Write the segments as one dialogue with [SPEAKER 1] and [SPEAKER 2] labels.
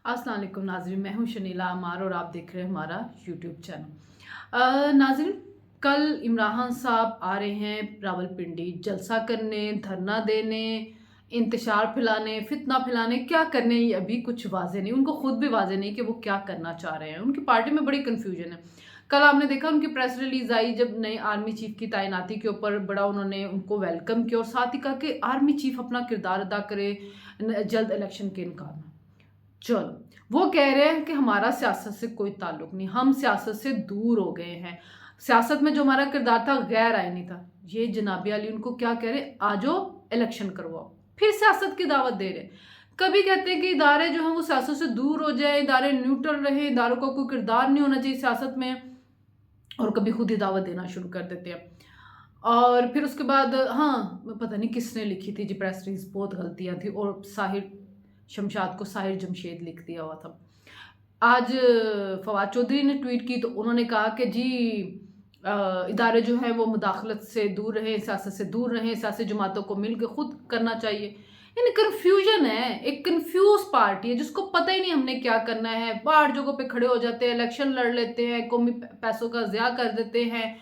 [SPEAKER 1] अस्सलाम वालेकुम नाज़रीन, मैं हूँ शनीला अमार और आप देख रहे हैं हमारा यूट्यूब चैनल। नाज़रीन, कल इमरान साहब आ रहे हैं रावलपिंडी जलसा करने, धरना देने, इंतशार फैलाने, फितना फैलाने, क्या करने ये अभी कुछ वाज़ेह नहीं। उनको खुद भी वाज़ेह नहीं कि वो क्या करना चाह रहे हैं। उनकी पार्टी में बड़ी कन्फ्यूजन है। कल आपने देखा उनकी प्रेस रिलीज आई जब नए आर्मी चीफ की तैनाती के ऊपर बड़ा उन्होंने उनको वेलकम किया और साथ ही कहा कि आर्मी चीफ अपना किरदार अदा करे जल्द इलेक्शन के इनकार में। चलो, वो कह रहे हैं कि हमारा सियासत से कोई ताल्लुक नहीं, हम सियासत से दूर हो गए हैं। सियासत में जो हमारा किरदार था गैर आईनी था। ये जनाबी अली उनको क्या कह रहे, आ जाओ इलेक्शन करवाओ। फिर सियासत की दावत दे रहे। कभी कहते हैं कि इदारे जो हैं वो सियासत से दूर हो जाए, इदारे न्यूट्रल रहे, इदारों का कोई किरदार नहीं होना चाहिए सियासत में, और कभी खुद ही दावत देना शुरू कर देते हैं। और फिर उसके बाद हाँ, पता नहीं किसने लिखी थी जी प्रेस रिलीज, बहुत गलतियां थी और साहिर शमशाद को साहिर जमशेद लिख दिया हुआ था। आज फवाद चौधरी ने ट्वीट की तो उन्होंने कहा कि जी इदारे जो हैं वो मुदाखलत से दूर रहें, सियासत से दूर रहें, सियासी जमातों को मिल के खुद करना चाहिए। यानी कन्फ्यूजन है, एक कन्फ्यूज पार्टी है जिसको पता ही नहीं हमने क्या करना है। बाहर जगहों पे खड़े हो जाते हैं, इलेक्शन लड़ लेते हैं, कौमी पैसों का ज़िया कर देते हैं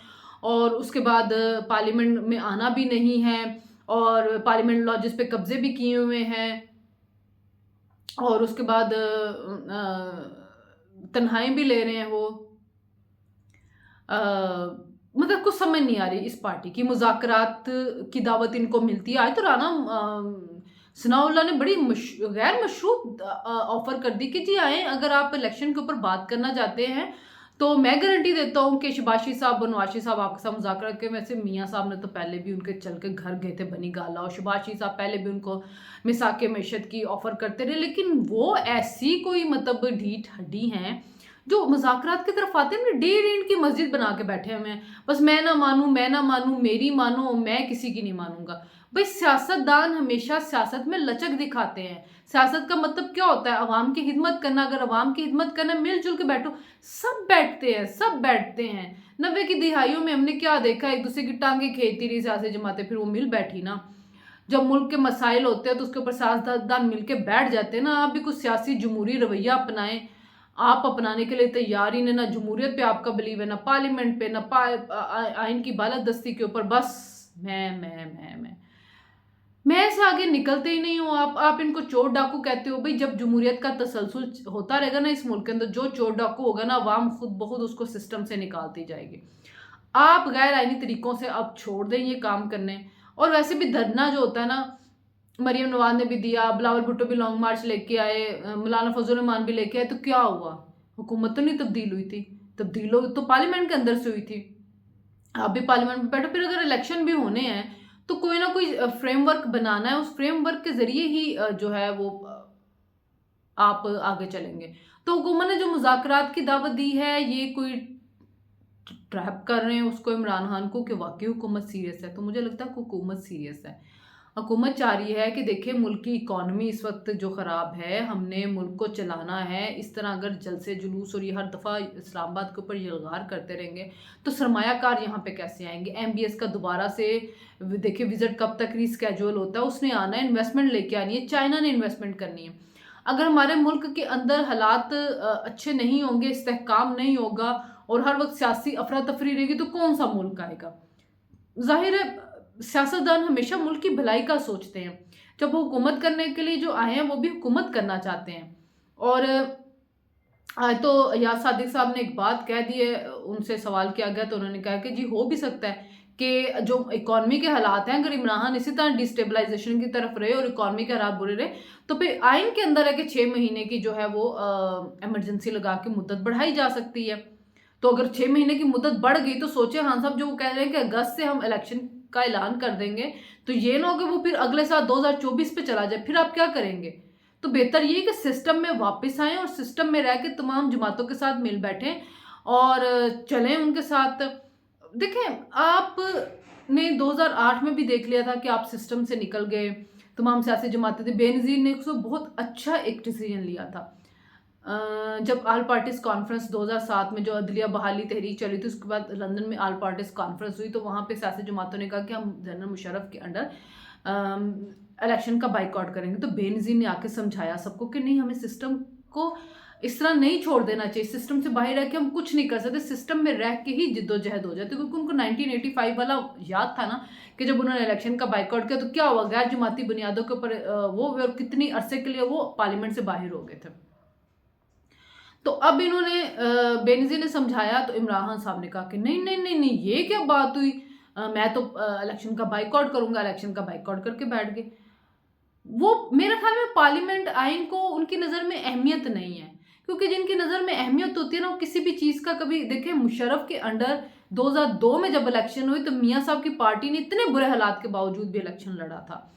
[SPEAKER 1] और उसके बाद पार्लियामेंट में आना भी नहीं है और पार्लियामेंट लॉजेस पे कब्जे भी किए हुए हैं और उसके बाद तन्हाई भी ले रहे हैं वो। अ, मतलब कुछ समझ नहीं आ रही इस पार्टी की। मुज़ाकरात की दावत इनको मिलती है। आज तो राना सनाउल्लाह ने बड़ी गैर मशरूत ऑफर कर दी कि जी आए, अगर आप इलेक्शन के ऊपर बात करना चाहते हैं तो मैं गारंटी देता हूँ कि शबाशी साहब बनवाशी साहब आपके साथ मुज़ाकरा के। वैसे मियाँ साहब ने तो पहले भी उनके चल के घर गए थे बनी गाला, और शबाशी साहब पहले भी उनको मिसाके मैशत की ऑफर करते रहे, लेकिन वो ऐसी कोई मतलब ढीठ हड्डी हैं जो मुज़ाकरात की तरफ आते हैं, डेढ़ ईंट की मस्जिद बना के बैठे हुए हैं। बस मैं ना मानूं, मैं ना मानूं, मेरी मानो, मैं किसी की नहीं मानूंगा। भाई सियासतदान हमेशा सियासत में लचक दिखाते हैं। सियासत का मतलब क्या होता है? अवाम की खिदमत करना। अगर अवाम की खिदमत करना, मिलजुल के बैठो। सब बैठते हैं, सब बैठते हैं। 90 की दिहाइयों में हमने क्या देखा, एक दूसरे की टांगे खींचती रही सियासी जमातें, फिर वो मिल बैठी ना। जब मुल्क के मसाइल होते हैं तो उसके ऊपर सियासतदान मिलके बैठ जाते हैं ना। आप भी कुछ सियासी जमहूरी रवैया अपनाएं। आप अपनाने के लिए तैयार ही नहीं, ना जमहूरियत पे आपका बिलीव है, ना पार्लियामेंट पे, ना आइन की बालादस्ती के ऊपर। बस मैं से आगे निकलते ही नहीं हूँ। आप इनको चोर डाकू कहते हो। भाई जब जमहूरियत का तसलसल होता रहेगा ना इस मुल्क के अंदर, जो चोर डाकू होगा ना, अवाम खुद ब खुद उसको सिस्टम से निकालती जाएगी। आप गैर आईनी तरीकों से अब छोड़ दें ये काम करने। और वैसे भी धरना जो होता है ना, मरियम नवाज ने भी दिया, बिलावल भुट्टो भी लॉन्ग मार्च लेके आए, मौलाना फजल रहमान भी लेके आए, तो क्या हुआ? हुकूमत तो नहीं तब्दील हुई थी। तब्दील हो तो पार्लियामेंट के अंदर से हुई थी। आप भी पार्लियामेंट में बैठो। फिर अगर इलेक्शन भी होने हैं तो कोई ना कोई फ्रेमवर्क बनाना है, उस फ्रेमवर्क के जरिए ही जो है वो आप आगे चलेंगे। तो हुकूमत ने जो मुज़ाकरात की दावत दी है, ये कोई ट्रैप कर रहे हैं उसको, इमरान खान को, कि वाकई हुकूमत सीरियस है। तो मुझे लगता है हुकूमत सीरियस है। हुकूमत चाह रही है कि देखिए मुल्क की इकॉनमी इस वक्त जो ख़राब है, हमने मुल्क को चलाना है। इस तरह अगर जलसे जुलूस और ये हर दफ़ा इस्लामाबाद के ऊपर यलगार करते रहेंगे तो सरमायाकार यहाँ पे कैसे आएंगे? MBS का दोबारा से देखिए विजिट कब तक रीस्केड्यूल होता है, उसने आना है, इन्वेस्टमेंट लेके आनी है, चाइना ने इन्वेस्टमेंट करनी है। अगर हमारे मुल्क के अंदर हालात अच्छे नहीं होंगे, इस्तेहकाम नहीं होगा और हर वक्त सियासी अफरा तफरी रहेगी तो कौन सा मुल्क आएगा? जाहिर है सियासतदान हमेशा मुल्क की भलाई का सोचते हैं। जब वो हुकूमत करने के लिए जो आए हैं वो भी हुकूमत करना चाहते हैं। और आज तो याद सादिक साहब ने एक बात कह दी है, उनसे सवाल किया गया तो उन्होंने कहा कि जी हो भी सकता है कि जो इकॉनमी के हालात हैं, अगर इमरान खान इसी तरह डिस्टेबलाइजेशन की तरफ रहे और इकॉनमी के हालात बुरे रहे तो फिर आइन के अंदर है कि 6 महीने की जो है वो इमरजेंसी लगा के मुद्दत बढ़ाई जा सकती है। तो अगर 6 महीने की मुद्दत बढ़ गई तो सोचे खान साहब जो वो कह रहे हैं कि अगस्त से हम इलेक्शन का ऐलान कर देंगे, तो ये ना हो कि वो फिर अगले साल 2024 पे चला जाए, फिर आप क्या करेंगे? तो बेहतर ये कि सिस्टम में वापस आएँ और सिस्टम में रह के तमाम जमातों के साथ मिल बैठें और चलें उनके साथ। देखें, आपने 2008 में भी देख लिया था कि आप सिस्टम से निकल गए, तमाम सियासी जमातें थी। बेनज़ीर ने उसको बहुत अच्छा एक डिसीजन लिया था। जब ऑल पार्टीज कॉन्फ्रेंस 2007 में जो अदलिया बहाली तहरीक चली थी, उसके बाद लंदन में ऑल पार्टीज कॉन्फ्रेंस हुई, तो वहाँ पे सियासी जमातों ने कहा कि हम जनरल मुशर्रफ के अंडर इलेक्शन का बाइकआउट करेंगे। तो बेनज़ीर ने आके समझाया सबको कि नहीं, हमें सिस्टम को इस तरह नहीं छोड़ देना चाहिए, सिस्टम से बाहर रह के हम कुछ नहीं कर सकते, सिस्टम में रह के ही जिद्दोजहद हो जाती है। क्योंकि उनको 1985 वाला याद था ना, कि जब उन्होंने इलेक्शन का बाइकआउट किया तो क्या हुआ, गैर जमाती बुनियादों के ऊपर वो और कितनी अरसे के लिए वो पार्लियामेंट से बाहर हो गए थे। तो अब इन्होंने बेनज़ीर ने समझाया तो इमरान खान साहब ने कहा कि नहीं नहीं नहीं नहीं, ये क्या बात हुई, मैं तो इलेक्शन का बाइकआउट करूंगा, इलेक्शन का बाइकआउट करके बैठ गए। वो मेरे ख्याल में पार्लियामेंट आइन को उनकी नज़र में अहमियत नहीं है, क्योंकि जिनकी नज़र में अहमियत होती है ना, वो किसी भी चीज़ का, कभी देखें मुशर्रफ के अंडर 2002 में जब इलेक्शन हुई तो मियाँ साहब की पार्टी ने इतने बुरे हालात के बावजूद भी इलेक्शन लड़ा था।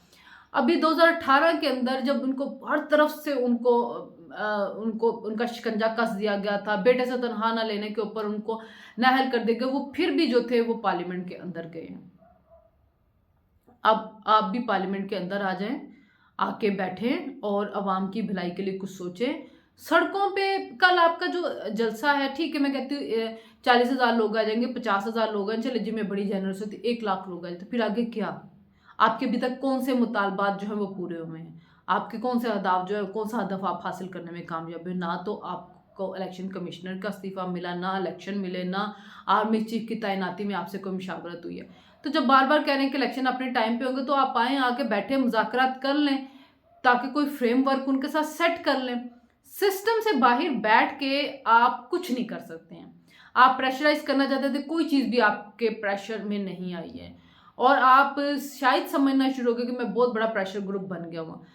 [SPEAKER 1] अभी 2018 के अंदर जब उनको हर तरफ से उनको उनका शिकंजा कस दिया गया था, बेटे से तनख्वाह ना लेने के ऊपर उनको नाअहल कर दिया गया, वो फिर भी जो थे वो पार्लियामेंट के अंदर गए हैं। अब आप भी पार्लियामेंट के अंदर आ जाएं, आके बैठें और आवाम की भलाई के लिए कुछ सोचें। सड़कों पे कल आपका जो जलसा है, ठीक है, मैं कहती हूँ 40,000 लोग आ जाएंगे, 50,000 लोग हैं, चले जी मैं बड़ी जेनरस होती, 1 लाख लोग आ जाते, फिर आगे क्या? आपके अभी तक कौन से मुतालबात जो है वो पूरे हुए हैं? आपके कौन से अहदाफ जो है, कौन सा हदफ आप हासिल करने में कामयाब हुए? ना तो आपको इलेक्शन कमिश्नर का इस्तीफा मिला, ना इलेक्शन मिले, ना आर्मी चीफ की तैनाती में आपसे कोई मुशावरत हुई है। तो जब बार बार कह रहे हैं कि इलेक्शन अपने टाइम पे होंगे, तो आप आएँ, आके बैठे मुज़ाकरात कर लें, ताकि कोई फ्रेमवर्क उनके साथ सेट कर लें। सिस्टम से बाहर बैठ के आप कुछ नहीं कर सकते हैं। आप प्रेशराइज करना चाहते थे, कोई चीज़ भी आपके प्रेशर में नहीं आई है, और आप शायद समझना शुरू हो गए कि मैं बहुत बड़ा प्रेशर ग्रुप बन गया हूँ।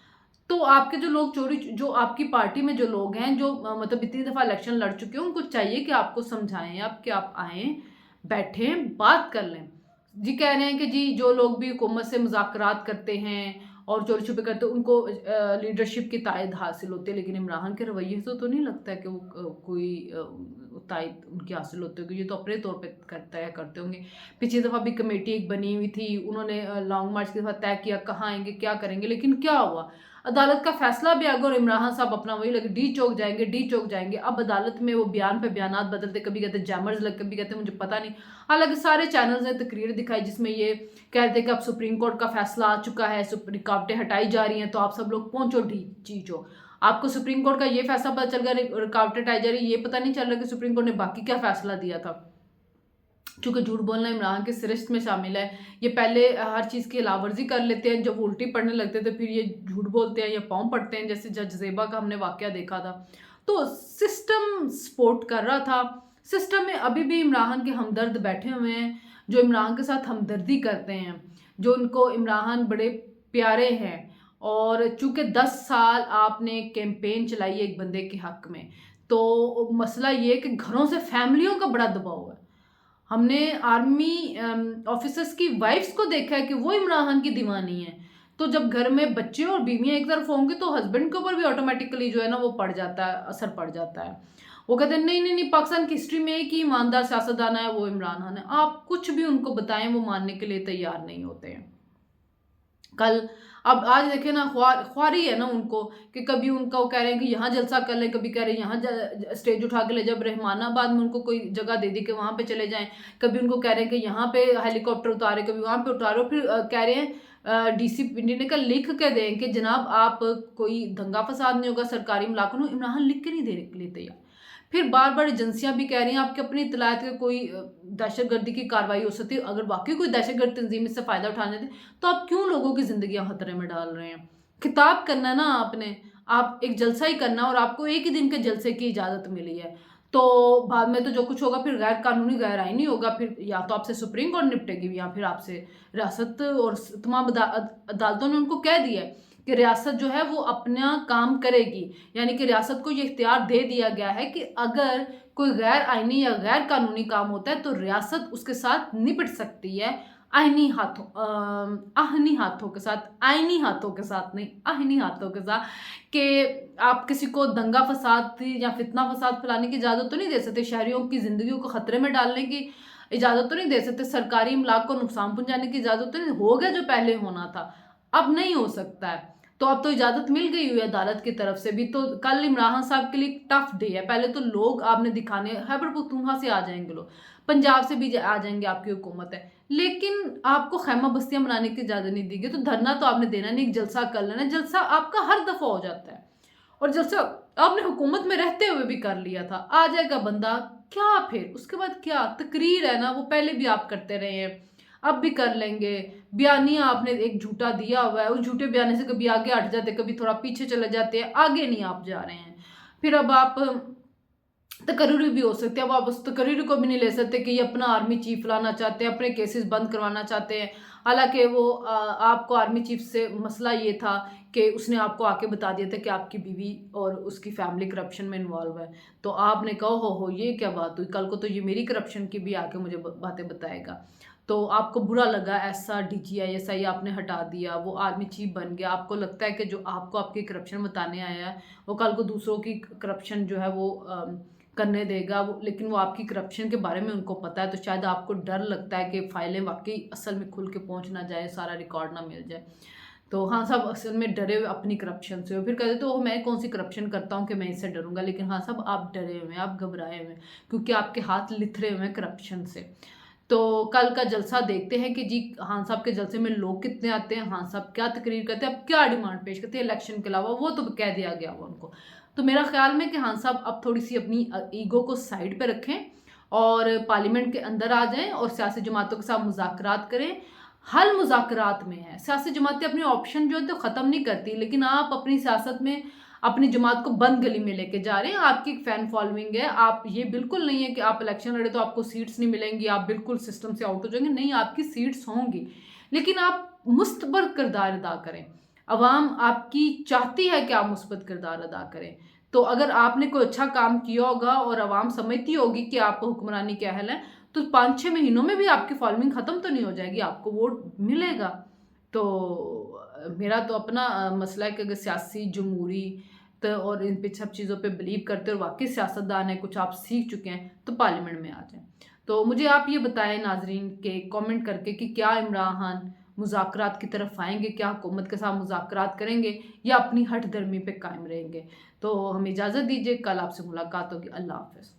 [SPEAKER 1] तो आपके जो लोग जो आपकी पार्टी में जो लोग हैं, जो मतलब इतनी दफ़ा इलेक्शन लड़ चुके हैं, उनको चाहिए कि आपको समझाएं, आप कि आप आएँ, बैठें, बात कर लें। जी कह रहे हैं कि जी जो लोग भी हुकूमत से मुज़ाकरात करते हैं और चोरी छुपे करते हैं, उनको लीडरशिप की तायद हासिल होती है, लेकिन इमरान के रवैये से तो नहीं लगता है कि वो कोई तायद उनकी हासिल होती होगी। ये तो अपने तौर पे करते होंगे। पिछली दफ़ा भी कमेटी एक बनी हुई थी, उन्होंने लॉन्ग मार्च के साथ तय किया कहाँ आएंगे, क्या करेंगे, लेकिन क्या हुआ? अदालत का फैसला भी आ गया और इमरान खान साहब अपना वही लगे, डी चौक जाएंगे, डी चौक जाएंगे। अब अदालत में वो बयान पे बयानात बदलते, कभी कहते जैमर्स लग, कभी कहते मुझे पता नहीं। हालांकि सारे चैनल्स ने तकरीर दिखाई जिसमें ये कहते कि अब सुप्रीम कोर्ट का फैसला आ चुका है, रुकावटें हटाई जा रही हैं, तो आप सब लोग पहुंचो चीचो। आपको सुप्रीम कोर्ट का ये फैसला पता चल गया, रुकावटें हटाई जा रही, ये पता नहीं चल रहा कि सुप्रीम कोर्ट ने बाकी क्या फैसला दिया था। चूँकि झूठ बोलना इमरान की सिरश्त में शामिल है। ये पहले हर चीज़ की अलावर्जी कर लेते हैं, जब उल्टी पढ़ने लगते थे फिर ये झूठ बोलते हैं या पाँव पड़ते हैं, जैसे जज ज़ेबा का हमने वाक़या देखा था। तो सिस्टम सपोर्ट कर रहा था। सिस्टम में अभी भी इमरान के हमदर्द बैठे हुए हैं, जो इमरान के साथ हमदर्दी करते हैं, जो उनको इमरान बड़े प्यारे हैं। और चूँकि 10 साल आपने कैंपेन चलाई है एक बंदे के हक़ में, तो मसला ये है कि घरों से फैमिलियों का बड़ा दबाव है। हमने आर्मी ऑफिसर्स की वाइफ्स को देखा है कि वो इमरान खान की दीवानी है। तो जब घर में बच्चे और बीवियां एक तरफ होंगे तो हस्बैंड के ऊपर भी ऑटोमेटिकली जो है ना वो पड़ जाता है, असर पड़ जाता है। वो कहते हैं नहीं नहीं नहीं, पाकिस्तान की हिस्ट्री में एक ही ईमानदार सियासतदान है, वो इमरान खान है। आप कुछ भी उनको बताएं वो मानने के लिए तैयार नहीं होते हैं। कल अब आज देखे ना, ख्वारी है ना उनको, कि कभी उनका वो कह रहे हैं कि यहाँ जलसा कर लें, कभी कह रहे हैं यहाँ स्टेज उठा के ले, जब रहमानाबाद में उनको कोई जगह दे दी कि वहाँ पे चले जाएं, कभी उनको कह रहे हैं कि यहाँ पे हेलीकॉप्टर उतारे, कभी वहाँ पे उतारो, फिर कह रहे हैं डीसी इंडिया ने कल लिख के दें कि जनाब आप कोई दंगा फसाद नहीं होगा सरकारी इलाकों में। इमरान लिख के नहीं देने के लिए तैयार। फिर बार बार एजेंसियां भी कह रही हैं आपके अपनी इतलात के कोई दहशतगर्दी की कार्रवाई हो सकती है, अगर वाकई कोई दहशतगर्द तंजीम इससे फ़ायदा उठाने देती तो आप क्यों लोगों की ज़िंदगियां खतरे में डाल रहे हैं? खिताब करना ना आपने, आप एक जलसा ही करना, और आपको एक ही दिन के जलसे की इजाज़त मिली है। तो बाद में तो जो कुछ होगा फिर गैर कानूनी गैर आईनी होगा, फिर या तो आपसे सुप्रीम कोर्ट निपटेगी या फिर आपसे रियासत, और तमाम अदालतों ने उनको कह दिया है कि रियासत जो है वो अपना काम करेगी। यानी कि रियासत को ये इख्तियार दे दिया गया है कि अगर कोई गैर आईनी या गैर कानूनी काम होता है तो रियासत उसके साथ निपट सकती है, आहनी हाथों के साथ, आईनी हाथों के साथ नहीं, आहनी हाथों के साथ। कि आप किसी को दंगा फसाद या फितना फसाद फैलाने की इजाज़त तो नहीं दे सकते, शहरियों की ज़िंदगियों को ख़तरे में डालने की इजाज़त तो नहीं दे सकते, सरकारी इमलाक को नुकसान पहुंचाने की इजाज़त तो नहीं। हो गया जो पहले होना था, अब नहीं हो सकता है। तो अब तो इजाज़त मिल गई हुई है अदालत की तरफ से भी, तो कल इमरान खान साहब के लिए टफ डे है। पहले तो लोग आपने दिखाने खैबर पख्तूनख्वा से आ जाएँगे लोग, पंजाब से भी आ जाएँगे, आपकी हुकूमत है। लेकिन आपको खैमा बस्तियाँ बनाने की इजाज़त नहीं दी गई, तो धरना तो आपने देना नहीं, एक जलसा कर लेना। जलसा आपका हर दफ़ा हो जाता है और जलसा आपने हुकूमत में रहते हुए भी कर लिया था। आ जाएगा बंदा, क्या फिर उसके बाद क्या तकरीर है ना, वो पहले भी आप करते रहे हैं, अब भी कर लेंगे। बयानिया आपने एक झूठा दिया हुआ है, उस झूठे बयाने से कभी आगे हट जाते, कभी थोड़ा पीछे चले जाते हैं, आगे नहीं आप जा रहे हैं। फिर अब आप तकर्री भी हो सकते हैं, अब आप उस तकर्री को भी नहीं ले सकते कि ये अपना आर्मी चीफ लाना चाहते हैं, अपने केसेस बंद करवाना चाहते हैं। हालांकि वो आपको आर्मी चीफ से मसला ये था कि उसने आपको आके बता दिया था कि आपकी बीवी और उसकी फैमिली करप्शन में इन्वॉल्व है। तो आपने कहा हो ये क्या बात हुई, कल को तो ये मेरी करप्शन की भी आके मुझे बातें बताएगा। तो आपको बुरा लगा, ऐसा DGI आपने हटा दिया, वो आर्मी चीफ बन गया। आपको लगता है कि जो आपको आपकी करप्शन बताने आया है वो कल को दूसरों की करप्शन जो है वो करने देगा वो, लेकिन वो आपकी करप्शन के बारे में उनको पता है, तो शायद आपको डर लगता है कि फाइलें वाकई असल में खुल के पहुंच ना जाए, सारा रिकॉर्ड ना मिल जाए। तो हाँ साहब असल में डरे हुए अपनी करप्शन से हो, फिर कहते तो मैं कौन सी करप्शन करता हूँ कि मैं इससे डरूंगा, लेकिन हाँ साहब आप डरे हुए हैं, आप घबराए हुए हैं, क्योंकि आपके हाथ लिथरे हुए हैं करप्शन से। तो कल का जलसा देखते हैं कि जी खान साहब के जलसे में लोग कितने आते हैं, खान साहब क्या तकरीर करते हैं, अब क्या डिमांड पेश करते हैं इलेक्शन के अलावा, वो तो कह दिया गया हुआ उनको। तो मेरा ख्याल में कि खान साहब अब थोड़ी सी अपनी ईगो को साइड पे रखें और पार्लियामेंट के अंदर आ जाएं और सियासी जमातों के साथ मुज़ाकरात करें। हल मुज़ाकरात में है, सियासी जमातें अपने ऑप्शन जो है तो ख़त्म नहीं करती, लेकिन आप अपनी सियासत में अपनी जमात को बंद गली में लेके जा रहे हैं। आपकी एक फ़ैन फॉलोइंग है, आप ये बिल्कुल नहीं है कि आप इलेक्शन लड़े तो आपको सीट्स नहीं मिलेंगी, आप बिल्कुल सिस्टम से आउट हो जाएंगे, नहीं आपकी सीट्स होंगी, लेकिन आप मुस्तबर किरदार अदा करें। अवाम आपकी चाहती है कि आप मुस्बत किरदार अदा करें। तो अगर आपने कोई अच्छा काम किया होगा और अवाम समझती होगी कि आप हुक्मरानी के अहल हैं, तो 5-6 महीनों में भी आपकी फॉलोइंग ख़त्म तो नहीं हो जाएगी, आपको वोट मिलेगा। तो मेरा तो अपना मसला है कि अगर सियासी जमहूरी तो और इन पे सब चीज़ों पे बिलीव करते और वाकई सियासतदान है, कुछ आप सीख चुके हैं, तो पार्लियामेंट में आ जाएं। तो मुझे आप ये बताएं नाजरीन के कमेंट करके कि क्या इमरान खान मुज़ाकरात की तरफ आएंगे, क्या हुकूमत के साथ मुज़ाकरात करेंगे या अपनी हठ धर्मी पे कायम रहेंगे। तो हमें इजाज़त दीजिए, कल आपसे मुलाकात होगी। अल्लाह हाफ़िज़।